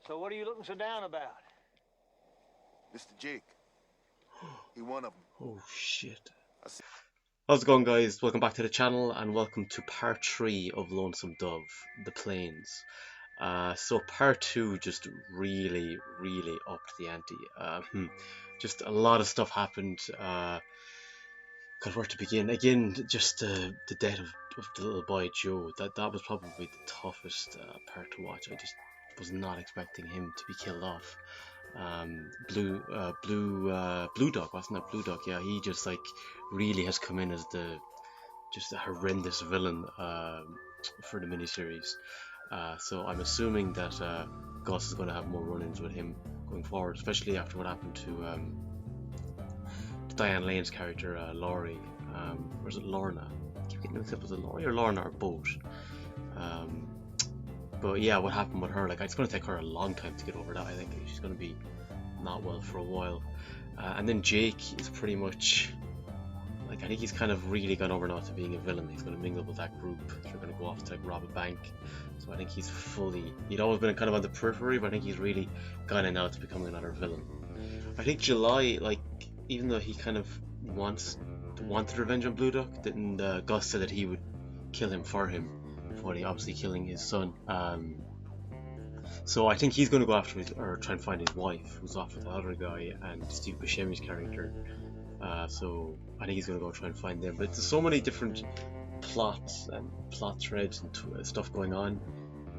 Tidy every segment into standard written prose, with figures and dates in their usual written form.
So what are you looking so down about? Mr. Jake. He one of them. Oh shit. How's it going, guys? Welcome back to the channel and welcome to part 3 of Lonesome Dove, The Plains. So part 2 just really upped the ante. Just a lot of stuff happened. God, where to begin? Again, just the death of the little boy Joe. That was probably the toughest part to watch. I just was not expecting him to be killed off. Blue Dog, wasn't it? Blue Dog, yeah. He just like really has come in as just a horrendous villain for the miniseries. So I'm assuming that Gus is going to have more run-ins with him going forward, especially after what happened to Diane Lane's character, Laurie, or is it Lorna? I keep getting mixed up, was it Laurie or Lorna or both? But yeah, what happened with her, like, it's going to take her a long time to get over that. I think she's going to be not well for a while. And then Jake is pretty much, like, I think he's kind of really gone over now to being a villain. He's going to mingle with that group. They're going to go off to like rob a bank. So I think he'd always been kind of on the periphery, but I think he's really gone in now to becoming another villain. I think July, like, even though he kind of wanted revenge on Blue Duck, didn't Gus said that he would kill him for him, before he obviously killing his son. So I think he's going to go after or try and find his wife, who's off with the other guy, and Steve Buscemi's character. So I think he's going to go try and find them. But there's so many different plots and plot threads and stuff going on,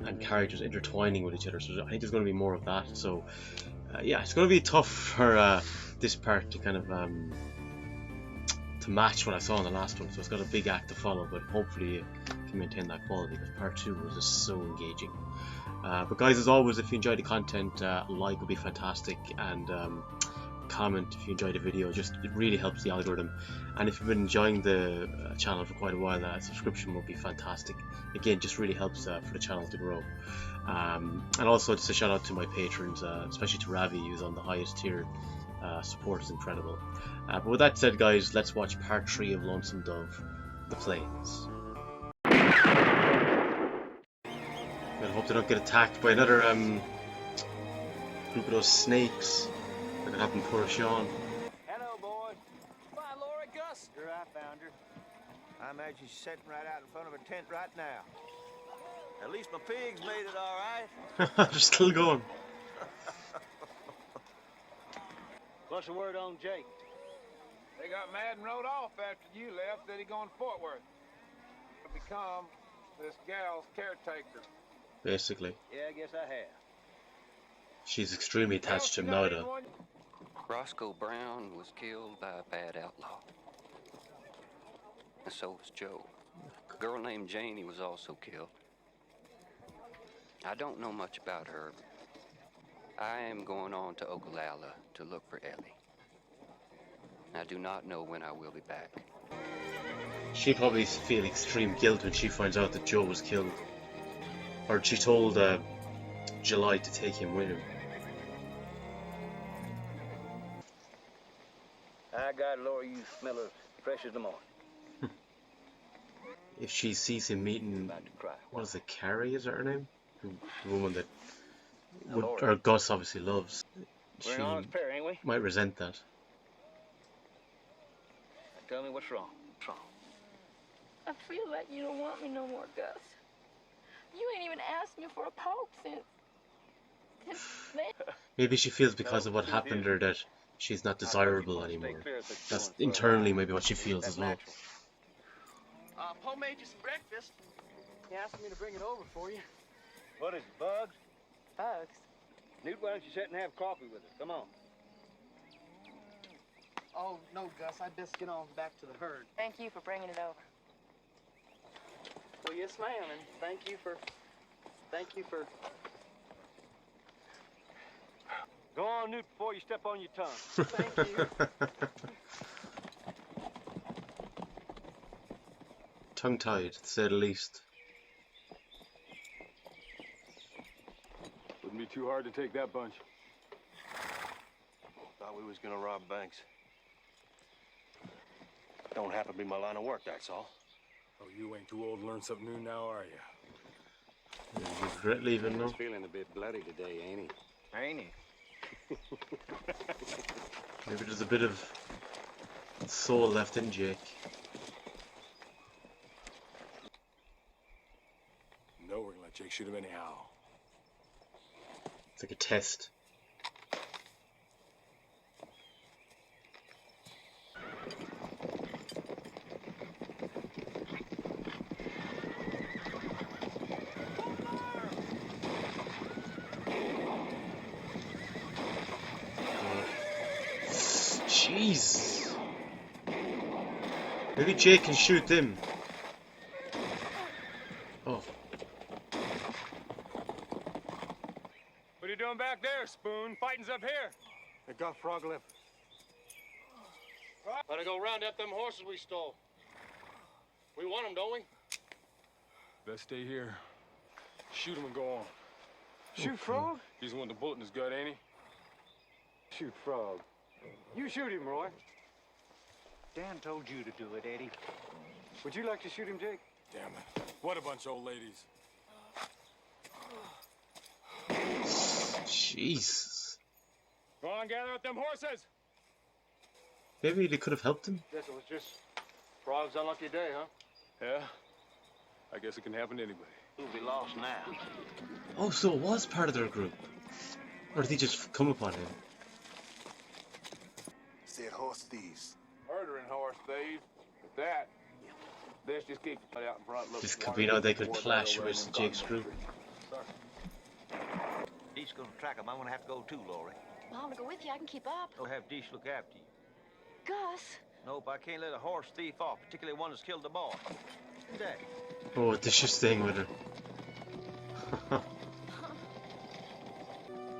and characters intertwining with each other. So I think there's going to be more of that. So yeah, it's going to be tough for this part to kind of to match what I saw in the last one. So it's got a big act to follow, but hopefully it can maintain that quality, because part 2 was just so engaging. But guys, as always, if you enjoyed the content, like would be fantastic, and comment if you enjoyed the video. Just, it really helps the algorithm. And if you've been enjoying the channel for quite a while, a subscription would be fantastic. Again, just really helps for the channel to grow. And also just a shout out to my patrons, especially to Ravi, who's on the highest tier. Support is incredible. But with that said, guys, let's watch part 3 of Lonesome Dove, The Plains. I hope they don't get attacked by another group of those snakes that could happen to poor Sean. Hello, boys. Fine, Laura, Gus. Sure, I found her. I imagine she's sitting right out in front of a tent right now. At least my pigs made it all right. They're still going. What's the word on Jake? They got mad and rode off after you left. Said he going to Fort Worth to become this gal's caretaker. Basically. Yeah, I guess I have. She's extremely attached to him now, though. Roscoe Brown was killed by a bad outlaw. And so was Joe. A girl named Janie was also killed. I don't know much about her. I am going on to Okalala to look for Ellie. I do not know when I will be back. She'll probably feel extreme guilt when she finds out that Joe was killed. Or she told July to take him with him. I got Laura, you smell her fresh as the morning. If she sees him meeting, About to cry. what is it, Carrie, is that her name? The woman that or Gus obviously loves. We're She an honest pair, ain't we? might resent that. Now tell me what's wrong. What's wrong? I feel like you don't want me no more, Gus. You ain't even asked me for a poke since then. Maybe she feels because of what happened to her that she's not desirable anymore. That's internally maybe what she feels as well. Paul made you some breakfast. He asked me to bring it over for you. What is it, bugs? Bugs? Newt, why don't you sit and have coffee with us? Come on. Oh, no, Gus. I'd best get on back to the herd. Thank you for bringing it over. Well, yes, ma'am, and thank you for... Go on, Newt, before you step on your tongue. Thank you. Tongue-tied, to say the least. Wouldn't be too hard to take that bunch. Thought we was gonna rob banks. Don't happen to be my line of work, that's all. Oh, you ain't too old to learn something new now, are you? You regret leaving now? He's feeling a bit bloody today, ain't he? Ain't he? Maybe there's a bit of soul left in Jake. No, we're gonna let Jake shoot him anyhow. It's like a test. Jeez. Maybe Jake can shoot them. Oh. What are you doing back there, Spoon? Fighting's up here. They got frog lip. Better go round up them horses we stole. We want them, don't we? Best stay here. Shoot him and go on. Shoot Frog? He's the one with the bullet in his gut, ain't he? Shoot Frog. You shoot him, Roy. Dan told you to do it, Eddie. Would you like to shoot him, Jake? Damn it. What a bunch of old ladies. Jesus. Go on, gather up them horses. Maybe they could have helped him. Guess it was just Frog's unlucky day, huh? Yeah? I guess it can happen to anybody. We'll be lost now. Oh, so it was part of their group. Or did he just come upon him? Said horse thieves. Murdering horse thieves. With that, let's just keep it out in front. Look, This could be now they could clash with Jake's group. Dee's gonna track him. I'm gonna have to go too, Laurie. Well, I'm gonna go with you. I can keep up. I'll have Deesh look after you. Gus. Nope, I can't let a horse thief off, particularly one that's killed the boy. Dad. Oh, this is staying with her.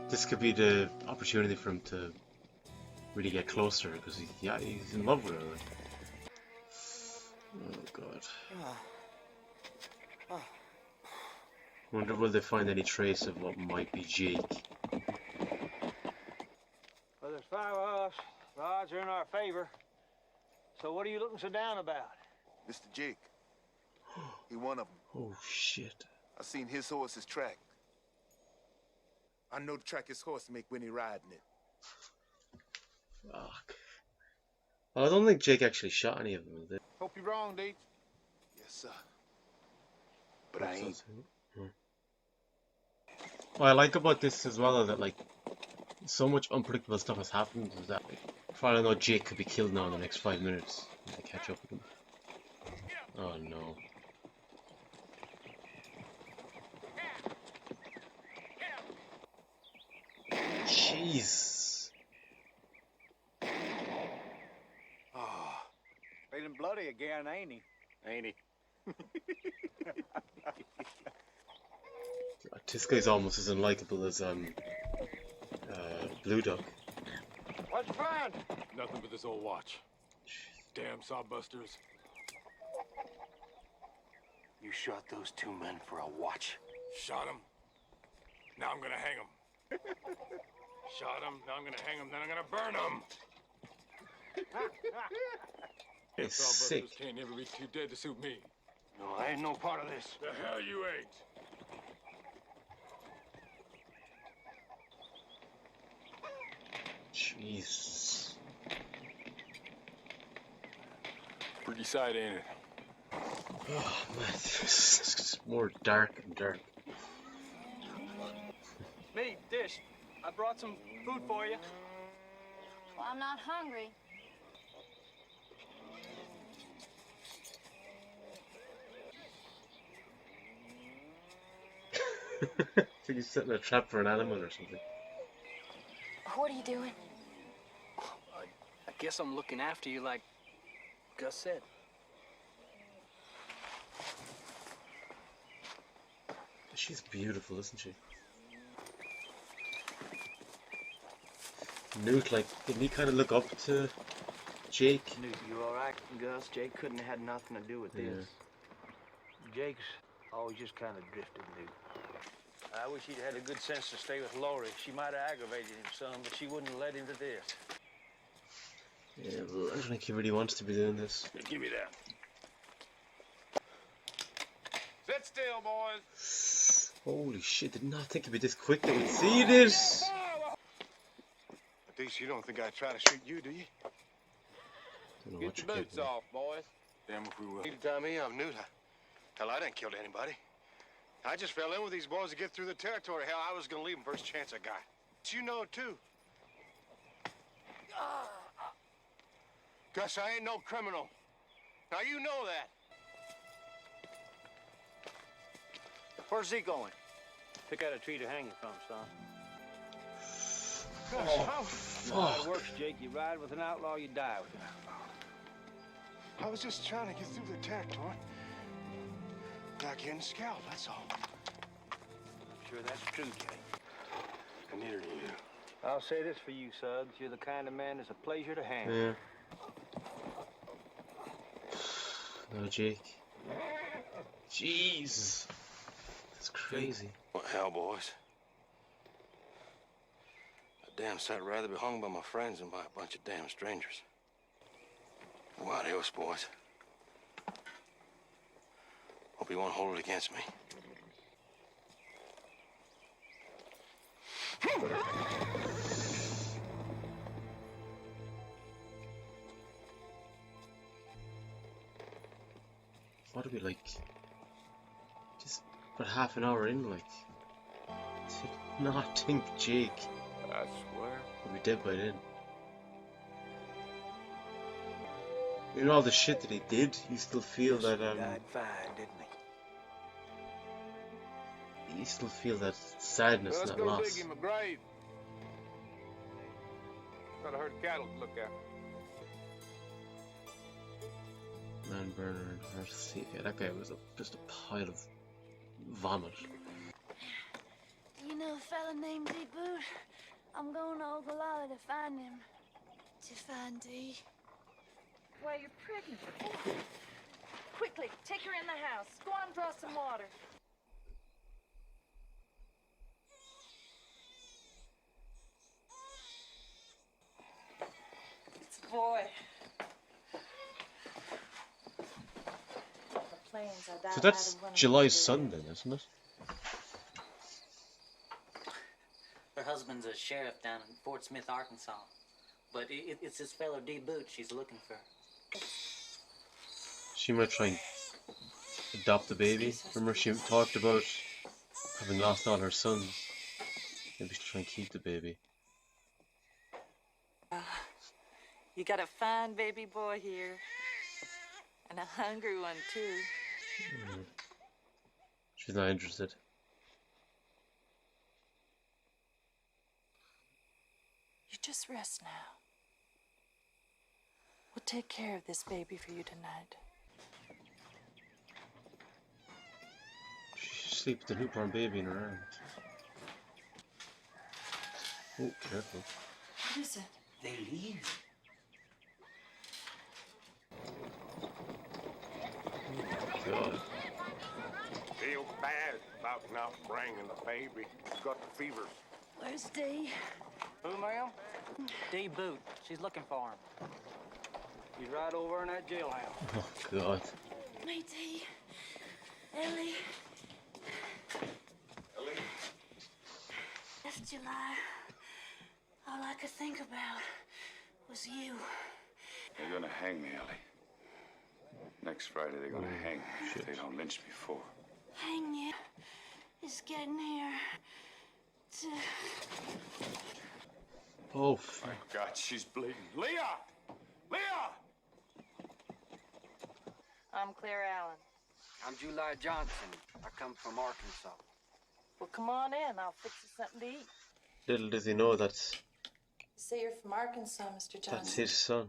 This could be the opportunity for him to really get closer, because he's in love with her. Like. Oh god. Wonder will they find any trace of what might be Jake? Well, there's 5 of us. The odds are in our favor. So what are you looking so down about? Mr. Jake. He one of them. Oh shit. I seen his horse's track. I know the track his horse make when he riding it. Fuck. I don't think Jake actually shot any of them, did Hope you're wrong, Deke. Yes, sir. But I ain't. What I like about this as well is that like so much unpredictable stuff has happened is that like, for all I know Jake could be killed now in the next 5 minutes if they catch up with him. Oh no. Jeez. Oh, feeling bloody again, ain't he? Ain't he? God, this guy's almost as unlikable as Blue Duck. What'd you find? Nothing but this old watch. Damn sawbusters. You shot those 2 men for a watch. Shot him. Now I'm gonna hang him. Shot him. Now I'm gonna hang him. Then I'm gonna burn him. He's sick. Sawbusters can't never be too dead to suit me. No, I ain't no part of this. The hell you ain't. Jeez. Pretty sight, ain't it? Oh man, this is more dark and dark. Me, Dish. I brought some food for you. Well, I'm not hungry. I think he's setting a trap for an animal or something. What are you doing? I guess I'm looking after you like Gus said. She's beautiful, isn't she? Newt, like, didn't he kind of look up to Jake? Newt, you all right, Gus? Jake couldn't have had nothing to do with this. Jake's always just kind of drifted, Newt. I wish he'd had the good sense to stay with Laurie. She might have aggravated him some, but she wouldn't have led him to this. Yeah, well, I don't think he really wants to be doing this. Give me that. Sit still, boys. Holy shit, did not think it'd be this quick that we'd see this! At least you don't think I'd try to shoot you, do you? Don't know Get what the you're boots kidding. off, boys. Damn if we will. You tell me I'm new to. Hell, I didn't kill anybody. I just fell in with these boys to get through the territory. Hell, I was gonna leave them first chance I got. But you know it, too. Gus, I ain't no criminal. Now you know that. Where's he going? Pick out a tree to hang you from, son. Gus, how? You know how it works, Jake. You ride with an outlaw, you die with an outlaw. I was just trying to get through the territory. Not getting scalped, that's all. Sure that's true, Jake. And neither are you. I'll say this for you, Suggs. You're the kind of man that's a pleasure to hang. Yeah. No, Jake. Jeez. That's crazy. What hell, boys? A damn sight rather be hung by my friends than by a bunch of damn strangers. Well, adios, boys. Hope you won't hold it against me. What are we like? Just about half an hour in, like. Did not think Jake I swear. would be dead by then. You know all the shit that he did, you still feel that Died fine, didn't he? you still feel that sadness, Let's that go loss. dig him a grave. Got a herd of cattle to look at. Man burner and Earth Sea. Yeah, that guy was just a pile of vomit. You know a fella named D. Boot? I'm going to Ogallala to find him. To find D. Why, you're pregnant. Quickly, take her in the house. Go on and draw some water. It's a boy. The plains are down So that's out of one of July's the- son then, isn't it? Her husband's a sheriff down in Fort Smith, Arkansas. But it's this fellow D. Boot she's looking for. She might try and adopt the baby. Remember she talked about having lost all her sons. Maybe she'll try and keep the baby. You got a fine baby boy here. And a hungry one, too. She's not interested. You just rest now. We'll take care of this baby for you tonight. She sleeps with the newborn baby in her arms. Oh, careful. What is it? They leave. God. Feel bad about not bringing the baby. Got the fever. Where's D? Who, ma'am? D. Boot. She's looking for him. He's right over in that jailhouse. Oh, God. Me, D. Ellie. Last July, all I could think about was you. They're gonna hang me, Ellie. Next Friday, they're gonna hang me if they don't lynch me for. Hang you is getting here to... Oh, fuck. My God, she's bleeding. Leah! Leah! I'm Claire Allen. I'm July Johnson. I come from Arkansas. Well, come on in. I'll fix you something to eat. Little does he know that's You say you're from Arkansas, Mr. Johnson. that's his son.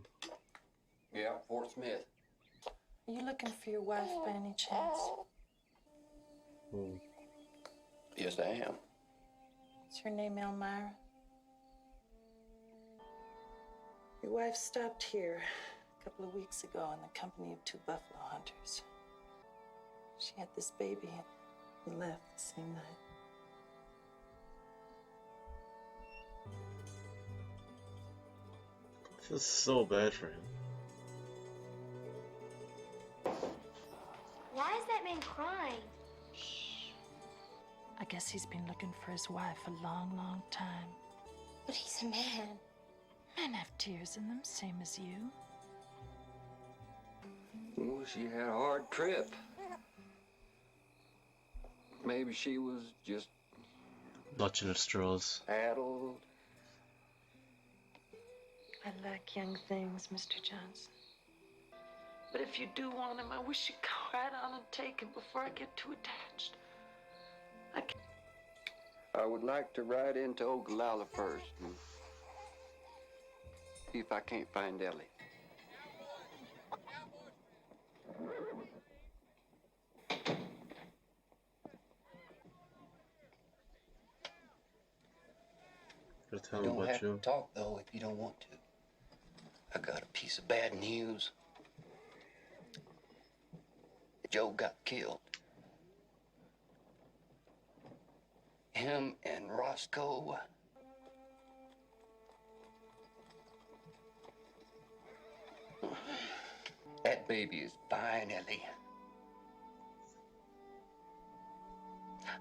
Yeah, Fort Smith. Are you looking for your wife by any chance? Oh. Yes, I am. Is her name Elmira? Your wife stopped here a couple of weeks ago in the company of 2 buffalo hunters. She had this baby and left the same night. I feel so bad for him. Why is that man crying? I guess he's been looking for his wife a long, long time. But he's a man. Men have tears in them, same as you. Well, she had a hard trip. Maybe she was just Clutching at straws. addled. I like young things, Mr. Johnson. But if you do want him, I wish you'd go right on and take him before I get too attached. I would like to ride into Ogallala first and see if I can't find Ellie. Gotta tell You him don't about have to Joe. talk, though, if you don't want to. I got a piece of bad news. Joe got killed. Him and Roscoe. That baby is fine, Ellie.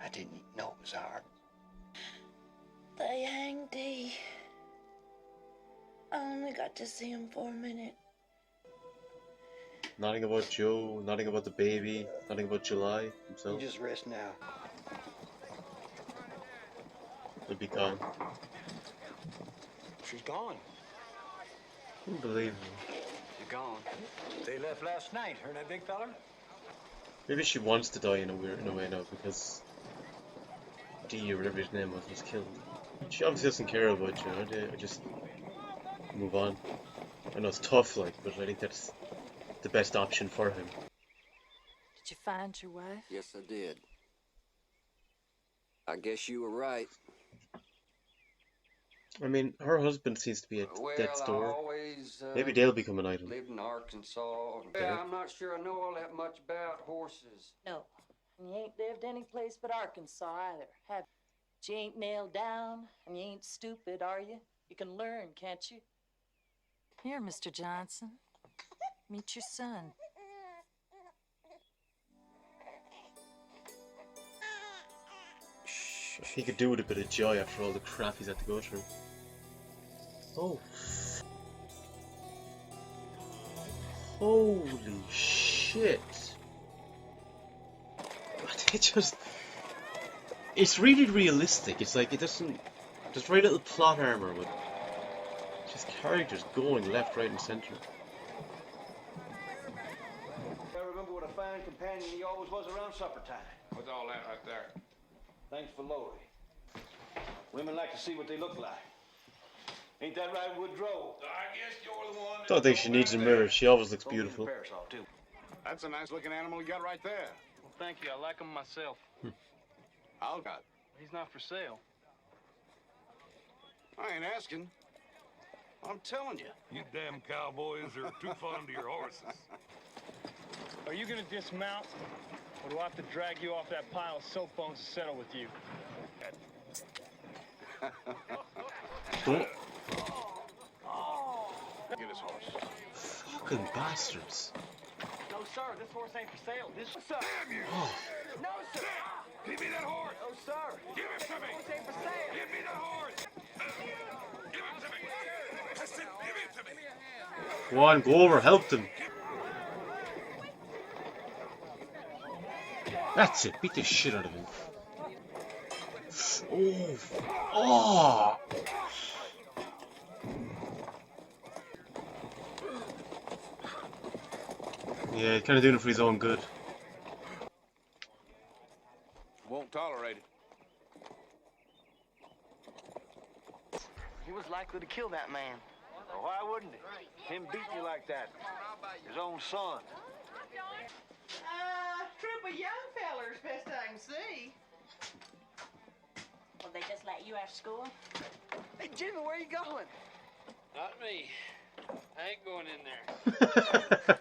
I didn't even know it was ours. They hanged Dee. I only got to see him for a minute. Nothing about Joe, nothing about the baby, nothing about July You himself. just rest now. He'll be gone. She's gone. Unbelievable. She's gone. They left last night, her and that big fella? Maybe she wants to die in a way now because D or whatever his name was killed. She obviously doesn't care about you. I just move on. I know it's tough, like, but I think that's the best option for him. Did you find your wife? Yes, I did. I guess you were right. I mean, her husband seems to be at death's door. Maybe they'll become an item. Lived in Arkansas. Derek? Yeah, I'm not sure I know all that much about horses. No. And you ain't lived any place but Arkansas either, have you? But you ain't nailed down, and you ain't stupid, are you? You can learn, can't you? Here, Mr. Johnson. Meet your son. He could do with a bit of joy after all the crap he's had to go through. Oh. Holy shit. It just... It's really realistic. It's like it doesn't... There's very little plot armor with just characters going left, right and centre. I remember what a fine companion he always was around supper time. What's all that right there? Thanks for Lori. Women like to see what they look like. Ain't that right, Woodrow? I guess you're the one. Don't think she needs a mirror. She always looks beautiful. Parasol, too. That's a nice looking animal you got right there. Well, thank you. I like him myself. I'll got. He's not for sale. I ain't asking. I'm telling you. You damn cowboys are too fond of your horses. Are you gonna dismount, or do I have to drag you off that pile of soap bones to settle with you? Don't... Get his horse. Fucking bastards. No, sir. This horse ain't for sale. This sir. Damn you! Oh. No, sir. Give me that horse! No, sir. Give him to me! This horse ain't for sale. Give me that horse! Give him to me! I said, give him to me! Go on, go over, help them. That's it, beat the shit out of him. Oh, oh! Yeah, he's kind of doing it for his own good. Won't tolerate it. He was likely to kill that man. Well, why wouldn't he? Him beating you like that. His own son. Troop of young fellers, best I can see. Will they just let you out of school? Hey, Jimmy, where you going? Not me. I ain't going in there.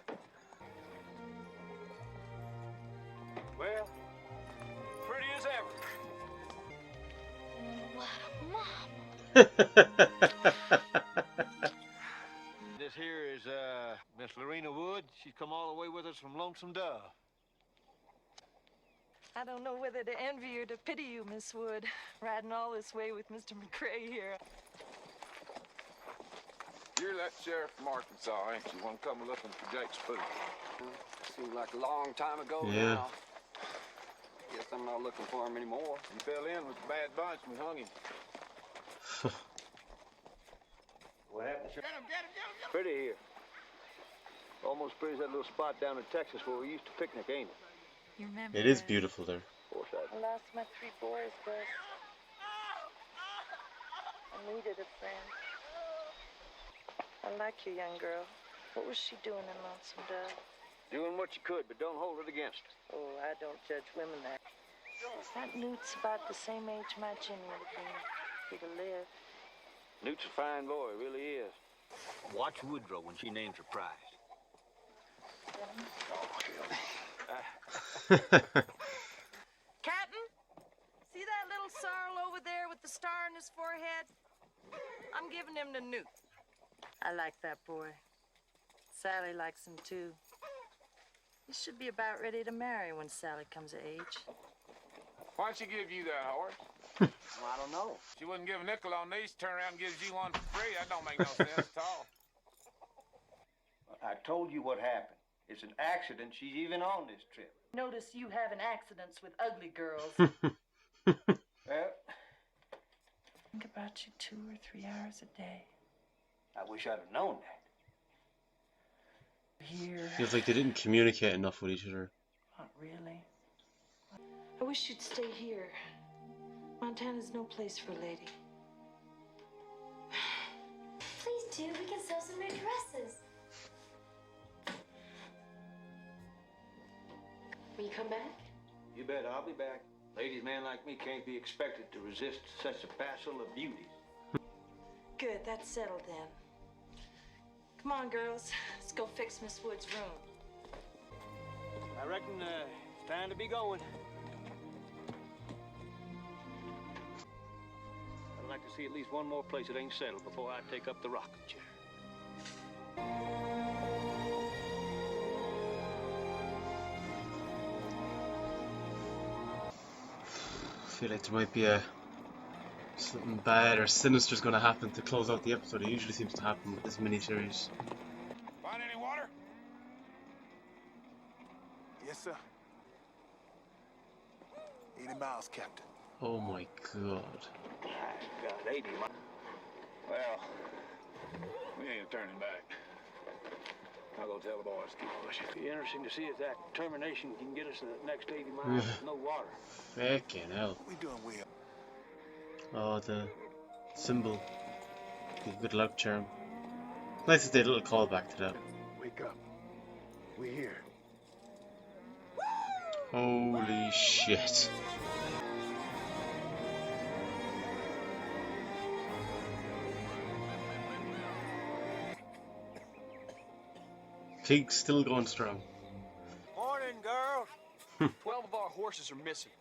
Well, pretty as ever. This here is, Miss Lorena Wood. She's come all the way with us from Lonesome Dove. I don't know whether to envy or to pity you, Miss Wood, riding all this way with Mr. McCrae here. You're that sheriff from Arkansas, ain't you? One come looking for Jake's food. Seems like a long time ago Yeah. now. Guess I'm not looking for him anymore. You fell in with the bad bunch and we hung him. What happened? Get him! Pretty here. Almost pretty as that little spot down in Texas where we used to picnic, ain't it? You remember It is beautiful there. Of course I I lost my 3 boys, Gus. I needed a friend. I like your young girl. What was she doing in Lonesome Dove? Doing what you could, but don't hold it against her. Oh, I don't judge women that. That Newt's about the same age my Jimmy would have been if he'd have lived. Newt's a fine boy, really is. Watch Woodrow when she names her prize. Captain, see that little sorrel over there with the star on his forehead? I'm giving him to Newt. I like that boy. Sally likes him too. He should be about ready to marry when Sally comes of age. Why'd she give you that horse? Well, I don't know. She wouldn't give a nickel on these, turn around and gives you one for free. That don't make no sense at all. I told you what happened. It's an accident. She's even on this trip. Notice you having accidents with ugly girls. Well, Think about you 2 or 3 hours a day. I wish I'd have known that. Here. Feels like they didn't communicate enough with each other. Not really. I wish you'd stay here. Montana's no place for a lady. Please do. We can sew some new dresses. Will you come back? You bet I'll be back. Ladies' man like me can't be expected to resist such a passel of beauties. Good, that's settled then. Come on, girls. Let's go fix Miss Wood's room. I reckon it's time to be going. I'd like to see at least one more place that ain't settled before I take up the rocking chair. I feel like there might be something bad or sinister's going to happen to close out the episode. It usually seems to happen with this miniseries. Find any water? Yes, sir. 80 miles, Captain. Oh my god. God, 80 miles. Well, we ain't turning back. I'll go tell the boys to keep pushing. It'd be interesting to see if that termination can get us to the next 80 miles with no water. Fucking hell. We doing well. Oh, the symbol. The good luck charm. Nice that they did a little callback to that. Wake up. We're here. Holy shit. Pig's still going strong. Morning, girls. 12 of our horses are missing.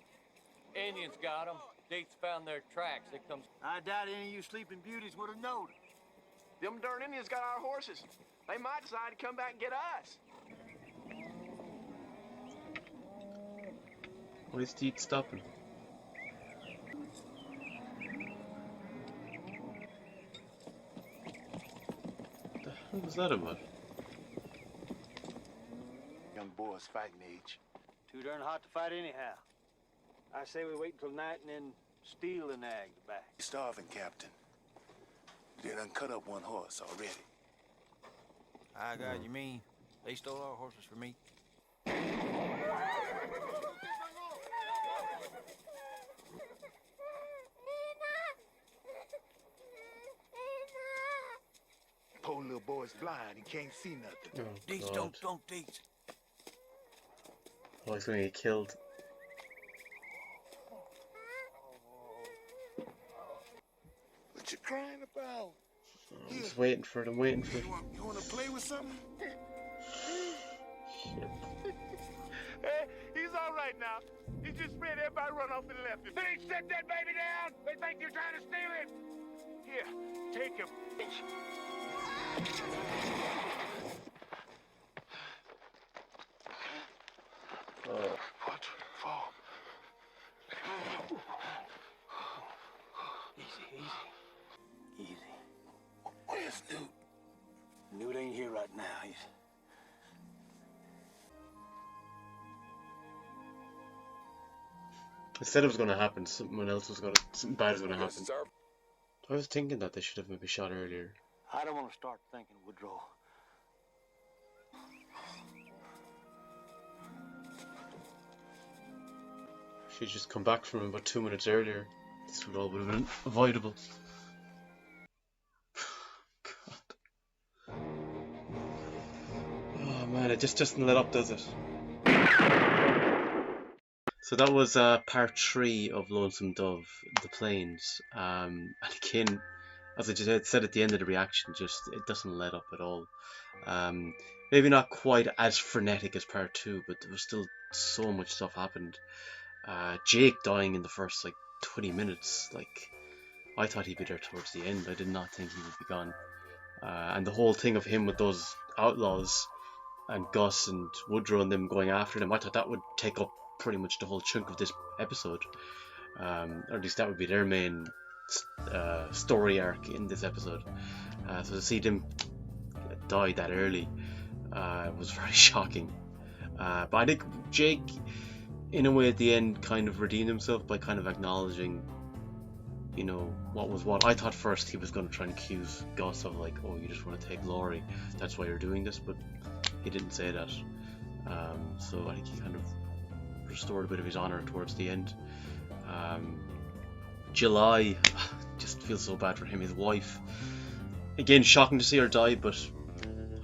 Indians got them. Dates found their tracks. They come. I doubt any of you sleeping beauties would have known. Them darn Indians got our horses. They might decide to come back and get us. Why is Deed stopping? What the hell was that about? Young boys fighting age. Too darn hot to fight anyhow. I say we wait until night and then steal the nag back. You're starving, Captain. They done cut up one horse already. I got you mean. They stole our horses for me. Poor little boy's blind. He can't see nothing. Oh, Deets, God. don't Deets. Oh, he's gonna get killed. What you crying about? I'm just waiting for it, I'm waiting for it. You wanna play with something? Shit. Hey, he's all right now. He just ran everybody run off and left him. Did he set that baby down? They think you're trying to steal it. Here, take him. Oh. What for? right now. I said it was going to happen. Something bad was going to happen. I was thinking that they should have maybe shot earlier. I don't want to start thinking, Woodrow. She'd just come back from him about 2 minutes earlier. This would all would have been avoidable. God. Oh man, it just doesn't let up, does it? So that was part 3 of Lonesome Dove, The Plains. And again, as I just said at the end of the reaction, just it doesn't let up at all. Maybe not quite as frenetic as part 2, but there was still so much stuff happened. Jake dying in the first like 20 minutes, like I thought he'd be there towards the end. I did not think he would be gone. And the whole thing of him with those outlaws and Gus and Woodrow and them going after them, I thought that would take up pretty much the whole chunk of this episode, or at least that would be their main story arc in this episode. So to see them die that early was very shocking. But I think Jake, in a way, at the end, kind of redeemed himself by kind of acknowledging, you know, what was what. I thought first he was going to try and accuse Gus of like, oh, you just want to take Laurie, that's why you're doing this, but he didn't say that. So I think he kind of restored a bit of his honor towards the end. July, just feels so bad for him. His wife, again, shocking to see her die, but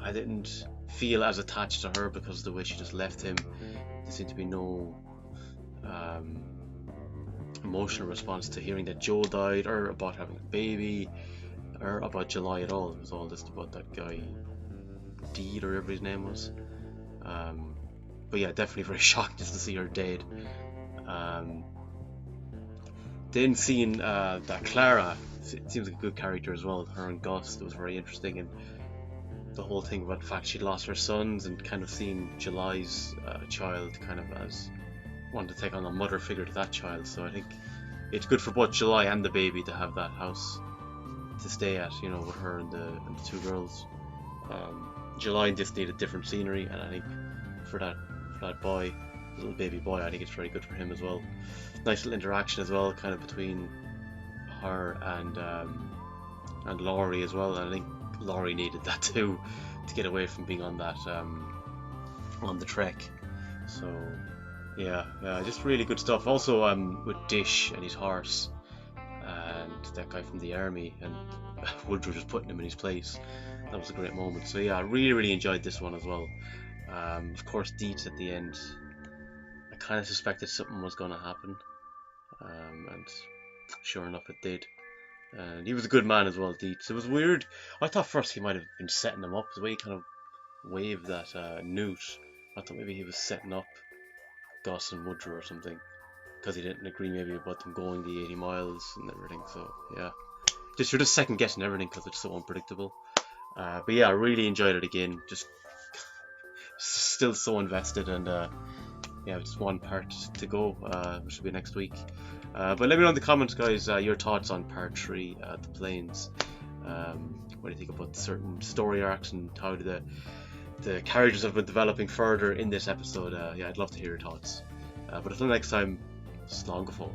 I didn't feel as attached to her because of the way she just left him. There seemed to be no emotional response to hearing that Joe died, or about having a baby, or about July at all. It was all just about that guy Deed, or whatever his name was. But yeah, definitely very shocked just to see her dead. Then seeing that Clara seems like a good character as well. Her and Gus, it was very interesting, and the whole thing about the fact she'd lost her sons, and kind of seeing July's child kind of as wanting to take on a mother figure to that child. So I think it's good for both July and the baby to have that house to stay at, you know, with her and the 2 girls. July just needed different scenery, and I think for that boy, little baby boy, I think it's very good for him as well. Nice little interaction as well, kind of between her and Laurie as well. And I think Laurie needed that too, to get away from being on that on the trek. So yeah, just really good stuff. Also with Dish and his horse, and that guy from the army, and Woodrow just putting him in his place. That was a great moment. So yeah, I really enjoyed this one as well. Of course, Dietz at the end, I kind of suspected something was going to happen, and sure enough it did. And he was a good man as well, Dietz. It was weird. I thought first he might have been setting him up, the way he kind of waved that newt. I thought maybe he was setting up Gus and Woodrow or something, because he didn't agree maybe about them going the 80 miles and everything. So yeah, you're just second guessing everything because it's so unpredictable. But yeah, I really enjoyed it again. Just still so invested, and yeah, just one part to go, which will be next week. But let me know in the comments, guys, your thoughts on part 3, The Plains. What do you think about certain story arcs and how the characters have been developing further in this episode? Yeah, I'd love to hear your thoughts. But until next time, slán go fóill.